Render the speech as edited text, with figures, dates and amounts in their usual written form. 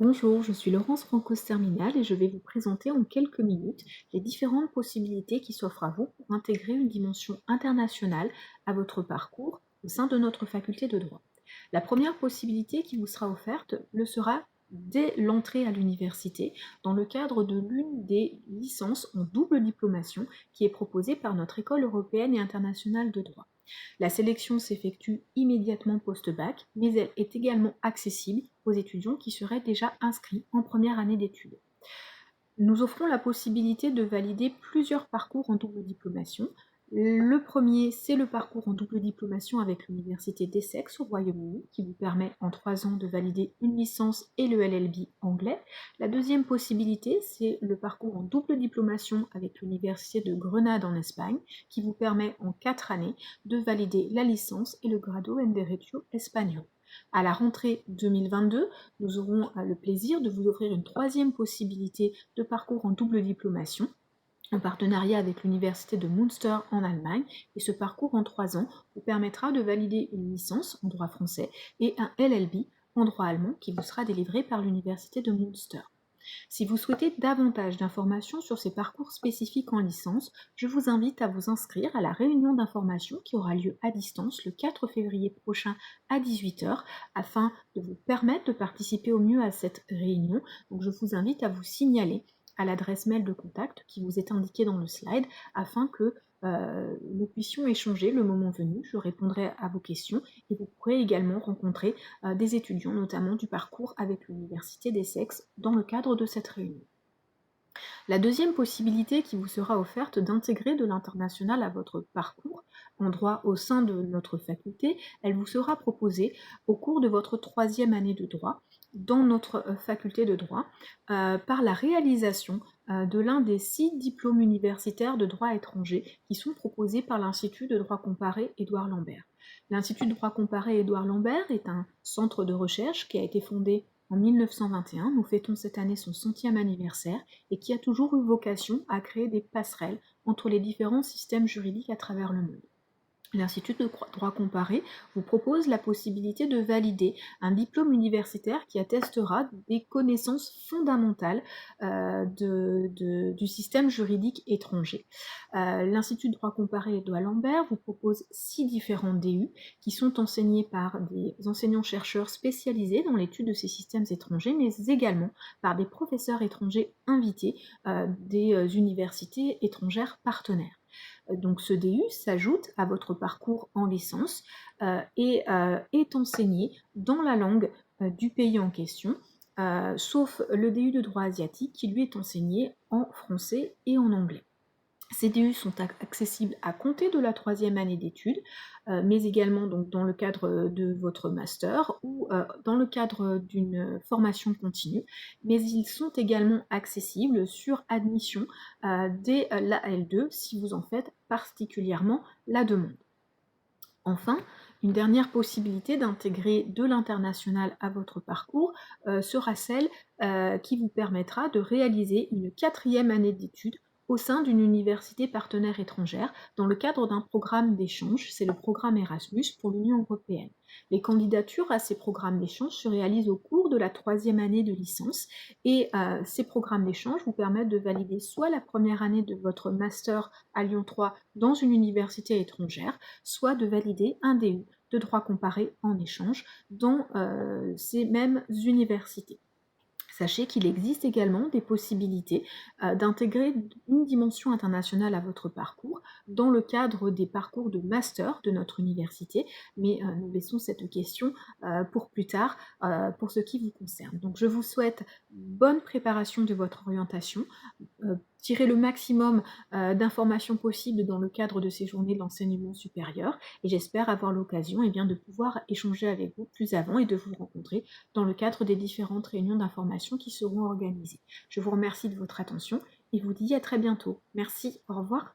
Bonjour, je suis Laurence Francos Terminal et je vais vous présenter en quelques minutes les différentes possibilités qui s'offrent à vous pour intégrer une dimension internationale à votre parcours au sein de notre faculté de droit. La première possibilité qui vous sera offerte le sera dès l'entrée à l'université dans le cadre de l'une des licences en double diplomation qui est proposée par notre École européenne et internationale de droit. La sélection s'effectue immédiatement post-bac, mais elle est également accessible aux étudiants qui seraient déjà inscrits en première année d'études. Nous offrons la possibilité de valider plusieurs parcours en double diplomation. Le premier, c'est le parcours en double diplomation avec l'université d'Essex au Royaume-Uni, qui vous permet en 3 ans de valider une licence et le LLB anglais. La deuxième possibilité, c'est le parcours en double diplomation avec l'université de Grenade en Espagne, qui vous permet en 4 années de valider la licence et le grado en Derecho espagnol. À la rentrée 2022, nous aurons le plaisir de vous offrir une troisième possibilité de parcours en double diplomation en partenariat avec l'université de Münster en Allemagne, et ce parcours en 3 ans vous permettra de valider une licence en droit français et un LLB en droit allemand qui vous sera délivré par l'université de Münster. Si vous souhaitez davantage d'informations sur ces parcours spécifiques en licence, je vous invite à vous inscrire à la réunion d'information qui aura lieu à distance le 4 février prochain à 18h afin de vous permettre de participer au mieux à cette réunion. Donc je vous invite à vous signaler à l'adresse mail de contact qui vous est indiquée dans le slide afin que nous puissions échanger le moment venu. Je répondrai à vos questions et vous pourrez également rencontrer des étudiants, notamment du parcours avec l'université d'Essex, dans le cadre de cette réunion. La deuxième possibilité qui vous sera offerte d'intégrer de l'international à votre parcours en droit au sein de notre faculté, elle vous sera proposée au cours de votre 3e année de droit dans notre faculté de droit par la réalisation de l'un des 6 diplômes universitaires de droit étranger qui sont proposés par l'Institut de droit comparé Édouard Lambert. L'Institut de droit comparé Édouard Lambert est un centre de recherche qui a été fondé en 1921, nous fêtons cette année son 100e anniversaire, et qui a toujours eu vocation à créer des passerelles entre les différents systèmes juridiques à travers le monde. L'Institut de droit comparé vous propose la possibilité de valider un diplôme universitaire qui attestera des connaissances fondamentales du système juridique étranger. L'Institut de droit comparé Édouard Lambert vous propose 6 différents DU qui sont enseignés par des enseignants-chercheurs spécialisés dans l'étude de ces systèmes étrangers, mais également par des professeurs étrangers invités des universités étrangères partenaires. Donc ce DU s'ajoute à votre parcours en licence et est enseigné dans la langue du pays en question, sauf le DU de droit asiatique qui lui est enseigné en français et en anglais. Ces DU sont accessibles à compter de la 3e année d'études, mais également donc, dans le cadre de votre master ou dans le cadre d'une formation continue, mais ils sont également accessibles sur admission dès la L2 si vous en faites particulièrement la demande. Enfin, une dernière possibilité d'intégrer de l'international à votre parcours sera celle qui vous permettra de réaliser une 4e année d'études au sein d'une université partenaire étrangère dans le cadre d'un programme d'échange, c'est le programme Erasmus pour l'Union européenne. Les candidatures à ces programmes d'échange se réalisent au cours de la 3e année de licence et ces programmes d'échange vous permettent de valider soit la première année de votre master à Lyon 3 dans une université étrangère, soit de valider un DU de droit comparé en échange dans ces mêmes universités. Sachez qu'il existe également des possibilités d'intégrer une dimension internationale à votre parcours dans le cadre des parcours de master de notre université, mais nous laissons cette question pour plus tard pour ce qui vous concerne. Donc je vous souhaite bonne préparation de votre orientation, tirez le maximum d'informations possibles dans le cadre de ces journées de l'enseignement supérieur, et j'espère avoir l'occasion de pouvoir échanger avec vous plus avant et de vous rencontrer dans le cadre des différentes réunions d'information qui seront organisées. Je vous remercie de votre attention et vous dis à très bientôt. Merci, au revoir.